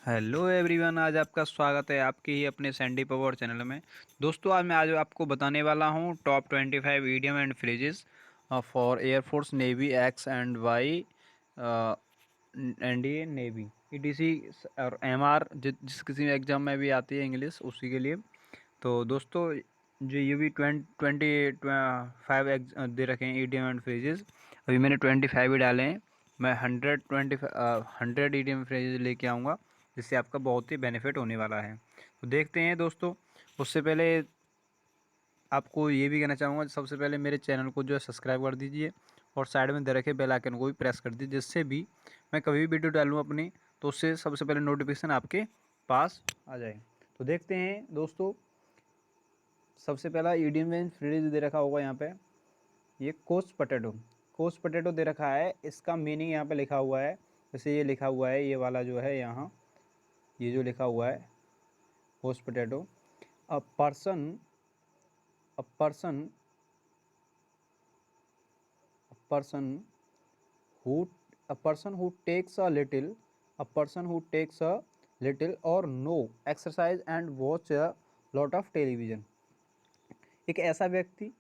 Hello everyone, आज आपका स्वागत है आपके ही अपने सैंडी पावर चैनल में। दोस्तों, आज आपको बताने वाला हूँ top 25 idiom and phrases for air force navy x and why Indian navy etc और एमआर जिस किसी एग्जाम में भी आती है इंग्लिश उसी के लिए। तो दोस्तों, जो ये भी 25 दे रखे हैं ईडियम एंड फ्रेजेस। अभी मैंने 25 ही डाले हैं। मैं 100 ईडियम फ्रेजेस लेके आऊँगा, जिससे आपका बहुत ही बेनिफिट होने वाला है। तो देखते हैं दोस्तों। उससे पहले आपको ये भी कहना चाहूँगा, सबसे पहले मेरे चैनल को जो है सब्सक्राइब कर दीजिए और साइड में दे रखे बेल आइकन को भी प्रेस कर दीजिए, जिससे भी मैं कभी भी वीडियो डालूँ अपनी तो उससे सबसे पहले नोटिफिकेशन आपके पास आ जाए। तो देखते हैं दोस्तों, सबसे पहला ईडियम एंड फ्रेज दे रखा होगा यहाँ पे, ये कोस्ट पोटैटो। कोस्ट पोटैटो दे रखा है, इसका मीनिंग यहाँ पे लिखा हुआ है। जैसे ये लिखा हुआ है, ये वाला जो है यहाँ, ये जो लिखा हुआ है couch potato, a person a person a person who a person who takes a little or no exercise and watch a lot of television। एक ऐसा व्यक्ति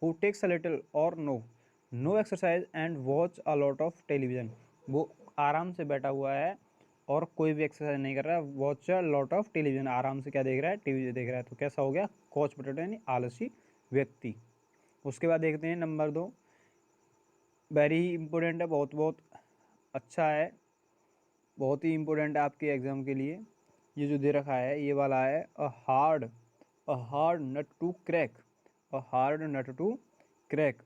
who takes a little or no exercise and watch a lot of television, वो आराम से बैठा हुआ है और कोई भी एक्सरसाइज नहीं कर रहा है। Watch a lot of television, आराम से क्या देख रहा है, टीवी देख रहा है। तो कैसा हो गया, कोच पोटैटो यानी आलसी व्यक्ति। उसके बाद देखते हैं नंबर 2, वेरी इंपॉर्टेंट है, बहुत बहुत अच्छा है, बहुत ही इंपॉर्टेंट है आपके एग्ज़ाम के लिए। ये जो दे रखा है ये वाला है, a hard nut to crack, a hard nut to crack,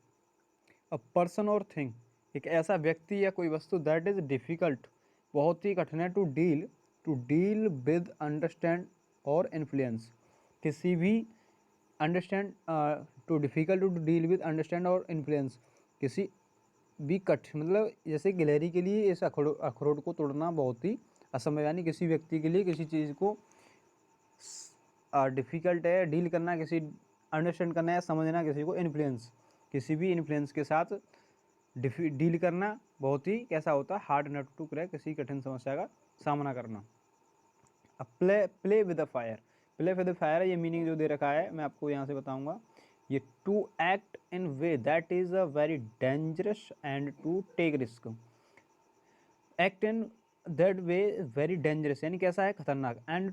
a person और थिंग, एक ऐसा व्यक्ति या कोई वस्तु दैट इज़ डिफ़िकल्ट, बहुत ही कठिन है, टू डील विद अंडरस्टैंड और इन्फ्लुएंस, किसी भी understand to difficult to deal with understand और इन्फ्लुएंस, किसी भी मतलब जैसे गिलहरी के लिए इस अखरोट को तोड़ना बहुत ही असंभव, यानी किसी व्यक्ति के लिए किसी चीज़ को डिफ़िकल्ट है डील करना, किसी अंडरस्टैंड करना या समझना, किसी को इन्फ्लुएंस, किसी भी इन्फ्लुएंस के साथ डील करना बहुत ही कैसा होता है, हार्ड नट टू क्रैक, किसी कठिन समस्या का सामना करना। अब play with the fire, play with the fire, ये मीनिंग जो दे रखा है मैं आपको यहाँ से बताऊँगा। ये to act in way that is a very dangerous and to take risk, act in that way very dangerous यानी कैसा है, खतरनाक, एंड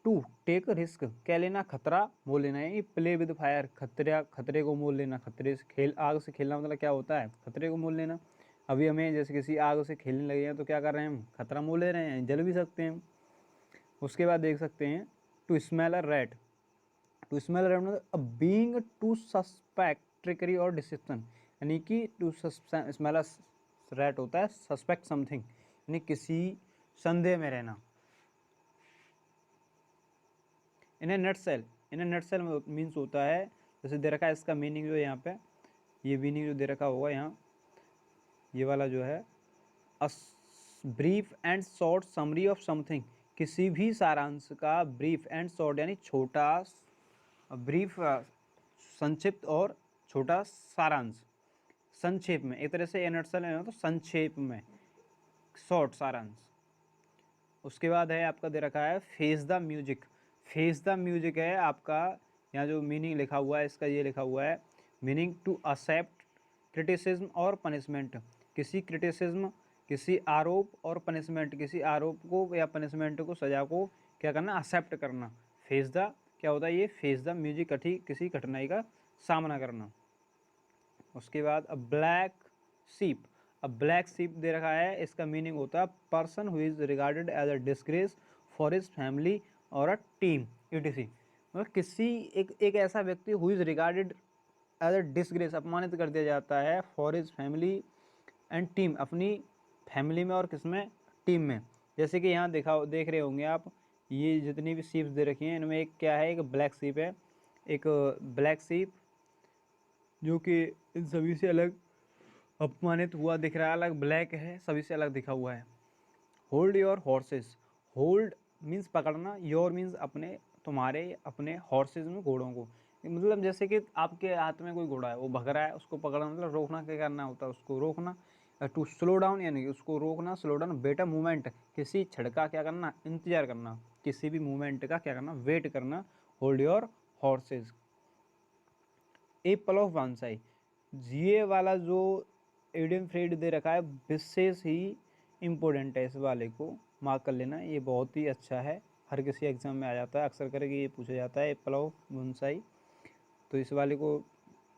टू टेक रिस्क, क्या लेना, खतरा मोल लेना। यानी प्ले विद फायर, खतरे को मोल लेना, खतरे से खेल, आग से खेलना मतलब क्या होता है, खतरे को मोल लेना। अभी हमें जैसे किसी आग से खेलने लगे हैं तो क्या कर रहे हैं हम, खतरा मोल ले रहे हैं, जल भी सकते हैं। उसके बाद देख सकते हैं, to smell a rat, to smell a rat मतलब a being to suspect trickery और डिसिप्शन, यानी कि टू स्मेल अ रैट होता है सस्पेक्ट समथिंग, यानी किसी संदेह में रहना। इन ए नटसेल, इन ए नटसेल मीन्स होता है, जैसे दे रखा है इसका मीनिंग जो है यहाँ पे, ये मीनिंग जो दे रखा होगा यहाँ, ये वाला जो है, a brief and short summary of something, किसी भी सारांश का ब्रीफ एंड शॉर्ट यानी छोटा, ब्रीफ संक्षिप्त और छोटा सारांश, संक्षेप में, एक तरह से ए नटसेल है ना, तो संक्षेप में, शॉर्ट सारांश। उसके बाद है आपका दे रखा है face the music, face the music है आपका, यहाँ जो मीनिंग लिखा हुआ है इसका, ये लिखा हुआ है मीनिंग टू एक्सेप्ट क्रिटिसिज्म और पनिशमेंट, किसी क्रिटिसिज्म, किसी आरोप और पनिशमेंट, किसी आरोप को या पनिशमेंट को, सज़ा को क्या करना, एक्सेप्ट करना। फेस द क्या होता है, ये फेस द म्यूजिक, किसी कठिनाई का सामना करना। उसके बाद अ ब्लैक सीप, अब ब्लैक सीप दे रखा है, इसका मीनिंग होता है person who is regarded as a disgrace for his family और अ टीम ईटीसी, मतलब किसी एक ऐसा व्यक्ति who is regarded as a disgrace, अपमानित कर दिया जाता है, for his family and team, अपनी फैमिली में और किसमें, टीम में। जैसे कि यहाँ देख रहे होंगे आप, ये जितनी भी सीप्स दे रखी हैं इनमें एक क्या है, एक ब्लैक सीप है, एक ब्लैक सीप जो कि इन सभी से अलग अपमानित हुआ दिख रहा है, अलग ब्लैक है, सभी से अलग दिखा हुआ है। Hold your horses, hold means पकड़ना, योर मीन्स अपने, तुम्हारे अपने, हॉर्सेस में घोड़ों को, मतलब जैसे कि आपके हाथ में कोई घोड़ा है, वो भग रहा है, उसको पकड़ना मतलब रोकना, क्या करना होता है, उसको रोकना। टू स्लो डाउन यानी कि उसको रोकना, slow down, wait a movement, किसी क्षण का क्या करना, इंतजार करना, किसी भी मूवमेंट का क्या करना, वेट करना, hold your horses. Apple of one's eye, ये वाला जो एडियम फ्रेड दे रखा है विशेष ही इम्पोर्टेंट है, इस वाले को मार्क कर लेना, ये बहुत ही अच्छा है, हर किसी एग्जाम में आ जाता है, अक्सर करके ये पूछा जाता है एप्पल ऑफ वांसाई, तो इस वाले को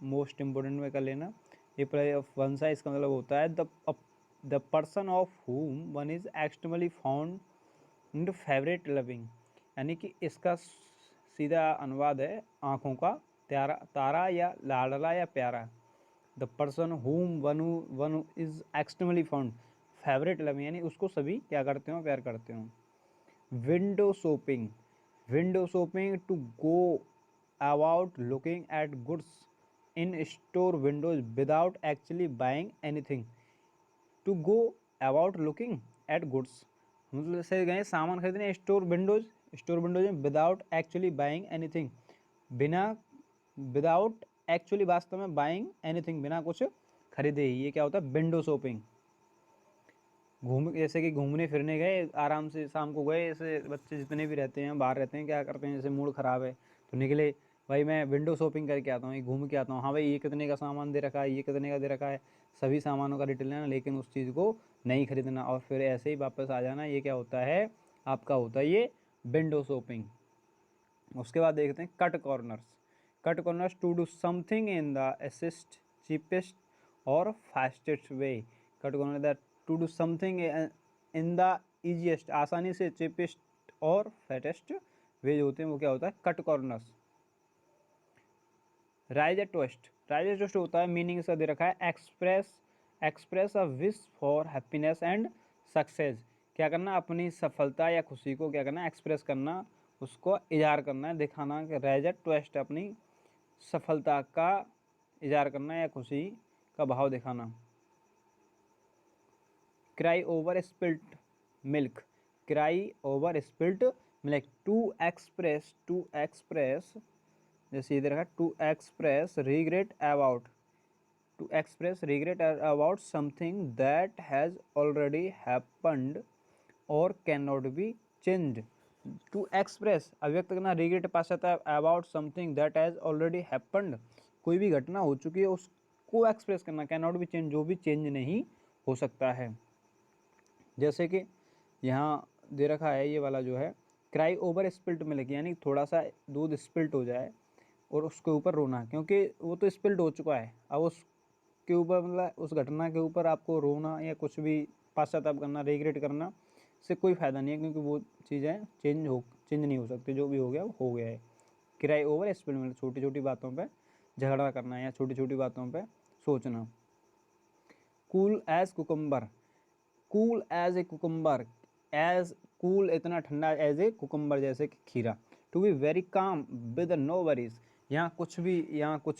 मोस्ट इम्पोर्टेंट में कर लेना। एप्पल ऑफ वांसाई इसका मतलब होता है द पर्सन ऑफ हुम one is extremely fond favourite loving, यानी कि इसका सीधा अनुवाद है आँखों का तारा या लाडला या प्यारा। The person whom one is extremely fond favourite loving, यानी उसको सभी क्या करते हो, प्यार करते हो। Window shopping, window shopping to go about looking at goods in store windows without actually buying anything. To go about looking at goods, मतलब से गए सामान खरीदने स्टोर विंडोज, स्टोर विंडोज में विदाउट एक्चुअली बाइंग एनीथिंग, बिना without actually वास्तव में buying anything, बिना कुछ खरीदे ही, ये क्या होता है विंडो शॉपिंग। जैसे कि घूमने फिरने गए आराम से, शाम को गए, ऐसे बच्चे जितने भी रहते हैं बाहर रहते हैं क्या करते हैं, जैसे मूड ख़राब है तो निकले, भाई मैं विंडो शॉपिंग करके आता हूँ, ये घूम के आता हूँ, हाँ भाई ये कितने का सामान दे रखा है, ये कितने का दे रखा है, सभी सामानों का डिटेल लेना, लेकिन उस चीज़ को नहीं खरीदना और फिर ऐसे ही वापस आ जाना, ये क्या होता है आपका, होता है ये विंडो शॉपिंग। उसके बाद देखते हैं cut corners. Cut corners to do something in the easiest cheapest और fastest way. Cut corner the to do something in the easiest, आसानी से, चीपेस्ट और फास्टेस्ट वे जो होते हैं वो क्या होता है कट कॉर्नर्स। राइज ए ट्विस्ट, राइज ए ट्विस्ट होता है, मीनिंग इसका दे रखा है express a wish for happiness and success, क्या करना, अपनी सफलता या खुशी को क्या करना, एक्सप्रेस करना, उसको इजहार करना है, दिखाना कि राइज ए ट्विस्ट, अपनी सफलता का इजहार करना या खुशी का भाव दिखाना। Cry over spilt milk, cry over spilt milk, to express, जैसे इधर है to express regret about, to express regret about something that has already happened और can not be changed. To express अभिव्यक्त करना, रिग्रेट पास आता है, about something that has already happened, कोई भी घटना हो चुकी है उसको एक्सप्रेस करना, कैन नॉट बी चेंज, जो भी चेंज नहीं हो सकता है। जैसे कि यहाँ दे रखा है ये वाला जो है क्राई ओवर स्पिल्ट मिल्क, यानी थोड़ा सा दूध स्पिल्ट हो जाए और उसके ऊपर रोना, क्योंकि वो तो स्पिल्ट हो चुका है, अब उसके ऊपर मतलब उस घटना के ऊपर आपको रोना या कुछ भी पश्चाताप करना, रिग्रेट करना से कोई फ़ायदा नहीं है, क्योंकि वो चीज़ें चेंज नहीं हो सकती, जो भी हो गया वो हो गया है। किराए ओवर स्पिल्ट मिल्क, छोटी छोटी बातों पे झगड़ा करना या छोटी छोटी बातों पे सोचना। Cool as cucumber, cool as a cucumber, as cool इतना ठंडा, एज ए कुकम्बर जैसे कि खीरा। To be very calm with no worries, यहाँ कुछ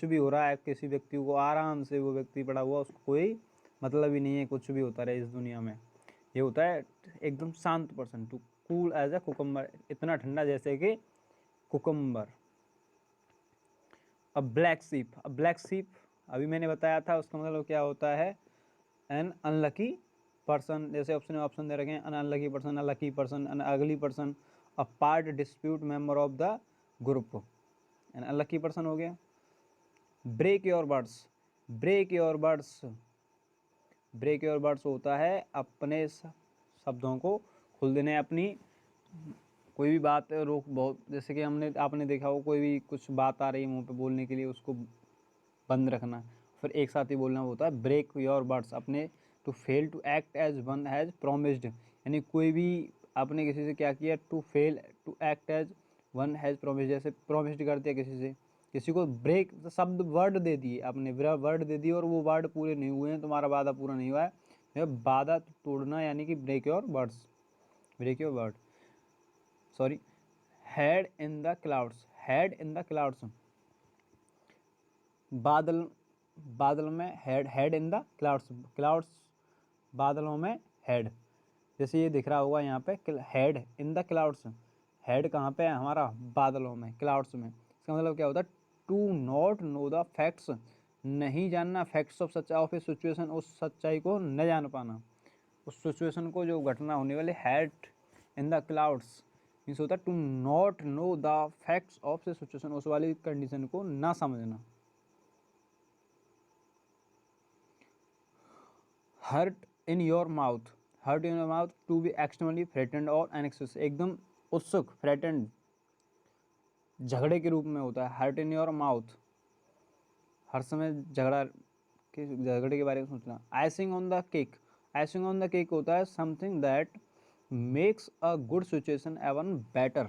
भी हो रहा है, किसी व्यक्ति को आराम से वो व्यक्ति पड़ा हुआ, उसको कोई मतलब ही नहीं है, कुछ भी होता रहे इस दुनिया में, ये होता है एकदम शांत person. To cool as a cucumber, इतना ठंडा जैसे कि कुकम्बर। अ ब्लैक सीप अभी मैंने बताया था, उसका मतलब क्या होता है एन अनलकी पर्सन, जैसे ऑप्शन दे रखे हैं, an unlucky person, unlucky person, an ugly person, a part dispute member of the group, an unlucky person हो गया। Break your words, break your words, break your words होता है अपने शब्दों को खोल देने, अपनी कोई भी बात रोक, बहुत जैसे कि आपने देखा हो कोई भी कुछ बात आ रही है मुंह पे बोलने के लिए, उसको बंद रखना, फिर एक साथ ही बोलना होता है ब्रेक योर वर्ड्स। अपने to fail to act as one has promised, यानी कोई भी आपने किसी से क्या किया, to fail to act as one has promised, जैसे प्रोमिस्ड कर दिया किसी से, किसी को ब्रेक शब्द वर्ड दे दिए आपने, वर्ड दे दिए और वो वर्ड पूरे नहीं हुए हैं, तुम्हारा वादा पूरा नहीं हुआ है, वादा तोड़ना यानी कि break your words, break your word. Sorry, head in the clouds, head in the clouds, बादल, बादल में head, head in the clouds, clouds बादलों में हेड, जैसे ये दिख रहा होगा यहाँ पे head in the clouds, head कहाँ पे है हमारा, बादलों में, क्लाउड्स में। इसका मतलब क्या होता है, to not know the facts नहीं जानना, फैक्ट्स ऑफ सच्चाई ऑफ ए सिचुएशन, उस सच्चाई को न जान पाना, उस सिचुएशन को जो घटना होने वाली, head in the clouds means होता है to not know the facts of a situation, उस वाली कंडीशन को ना समझना। Heart in your mouth, heart in your mouth to be externally threatened और एनेक्सियस, एकदम उत्सुक, थ्रेटेंड झगड़े के रूप में होता है। हर्ट इन योर माउथ, हर समय झगड़े के बारे में सोचना। Icing on the cake, icing on the cake होता है something that makes a good situation even better,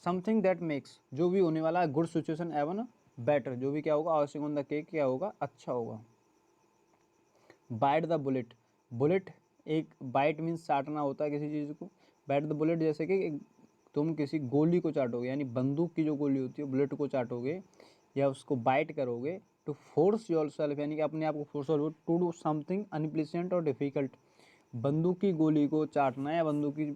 something that makes, जो भी होने वाला है, गुड सिचुएशन एवन बेटर, जो भी क्या होगा, आइसिंग ऑन द केक क्या होगा, अच्छा होगा। बाइट द बुलेट, बुलेट एक बाइट मीन्स चाटना होता है किसी चीज़ को, बाइट द बुलेट जैसे कि तुम किसी गोली को चाटोगे, यानी बंदूक की जो गोली होती है बुलेट को चाटोगे या उसको बाइट करोगे। टू फोर्स योर सेल्फ, यानी कि अपने आप को फोर्स करोगे टू डू समथिंग अनप्लीजेंट और डिफिकल्ट, बंदूक की गोली को चाटना या बंदूक की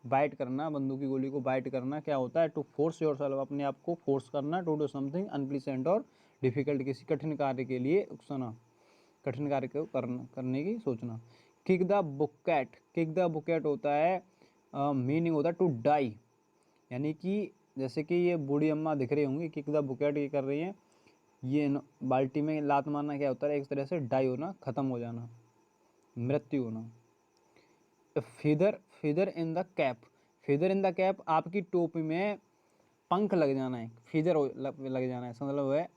बाइट करना, बंदूक की गोली को बाइट करना क्या होता है, टू फोर्स योर सेल्फ, अपने आप को फोर्स करना, टू डू समथिंग अनप्लीजेंट और डिफिकल्ट, किसी कठिन कार्य के लिए उकसाना, कठिन कार्य को करने की सोचना। Kick the bouquet, kick the bouquet होता है मीनिंग होता है टू डाई, यानी कि जैसे कि ये बूढ़ी अम्मा दिख रही होंगी, किक द बुकेट ये कर रही हैं, ये बाल्टी में लात मारना क्या होता है, एक तरह से डाई होना, ख़त्म हो जाना, मृत्यु होना। Feather, feather in the cap, feather in the cap आपकी टोपी में पंख लग जाना है, फीदर लग जाना है, इसका मतलब है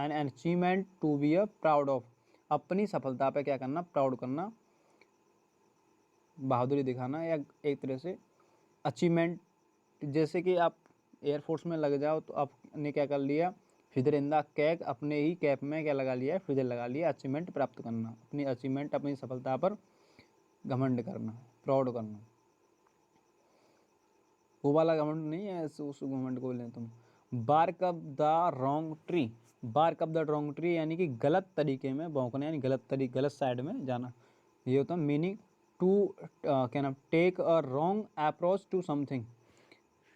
an achievement to be a proud of, अपनी सफलता पे क्या करना, प्राउड करना, बहादुरी दिखाना, या एक तरह से अचीवमेंट, जैसे कि आप एयरफोर्स में लग जाओ तो आपने क्या कर लिया, फिदर इन द कैप, अपने ही कैप में क्या लगा लिया है, फिदर लगा लिया, अचीवमेंट प्राप्त करना, अपनी अचीवमेंट, अपनी सफलता पर घमंड करना, प्राउड करना। वो वाला घमंड नहीं है, उस घमंड को बोले तुम। Bark up the wrong tree, bark up the wrong tree यानी कि गलत तरीके में भौंकना, यानी गलत साइड में जाना, ये होता है मीनिंग। टू क्या नाम, take a wrong approach to something,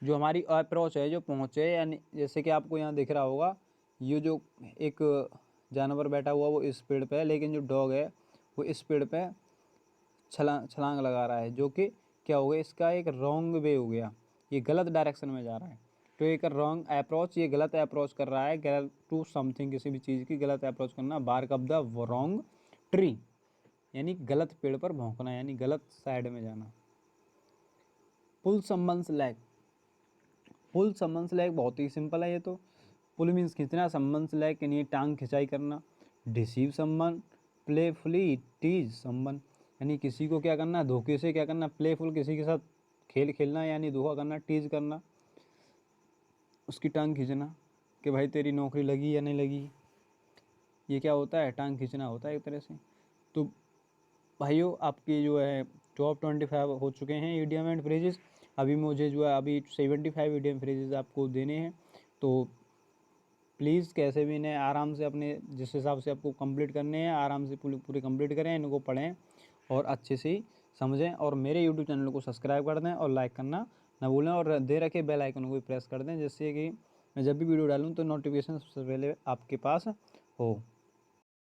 जो हमारी अप्रोच है, जो पहुँचे, यानी जैसे कि आपको यहाँ दिख रहा होगा, ये जो एक जानवर बैठा हुआ वो इस पेड़ पे है, लेकिन जो डॉग है वो इस पेड़ पे छलांग लगा रहा है, जो कि क्या हो गया, इसका एक रॉन्ग वे हो गया, ये गलत डायरेक्शन में जा रहा है। तो एक रॉन्ग अप्रोच, ये गलत अप्रोच कर रहा है, गलत टू समथिंग, किसी भी चीज़ की गलत अप्रोच करना। Bark up the wrong tree यानी गलत पेड़ पर भौंकना, यानी गलत साइड में जाना। Pull someone's leg, pull someone's leg बहुत ही सिंपल है ये तो। पुल मीन्स खींचना, समवन्स लेग यानी टांग खिंचाई करना। Deceive someone, playfully tease someone, यानी किसी को क्या करना, धोखे से क्या करना, प्लेफुल किसी के साथ खेल खेलना, यानी धोखा करना, टीज करना, उसकी टांग खींचना कि भाई तेरी नौकरी लगी या नहीं लगी, ये क्या होता है, टांग खींचना होता है एक तरह से। तो भाइयों आपकी जो है टॉप 25 हो चुके हैं ईडियम एंड फ्रेजेस। अभी मुझे जो है अभी 75 ईडियम फ्रेजेस आपको देने हैं, तो प्लीज़ कैसे भी इन्हें आराम से अपने जिस हिसाब से आपको कंप्लीट करने हैं आराम से पूरे कंप्लीट करें, इनको पढ़ें और अच्छे से ही समझें, और मेरे यूट्यूब चैनल को सब्सक्राइब कर दें और लाइक करना ना भूलें, और दे रखे बेल आइकन को भी प्रेस कर दें, जिससे कि मैं जब भी वीडियो डालूँ तो नोटिफिकेशन सबसे पहले आपके पास हो।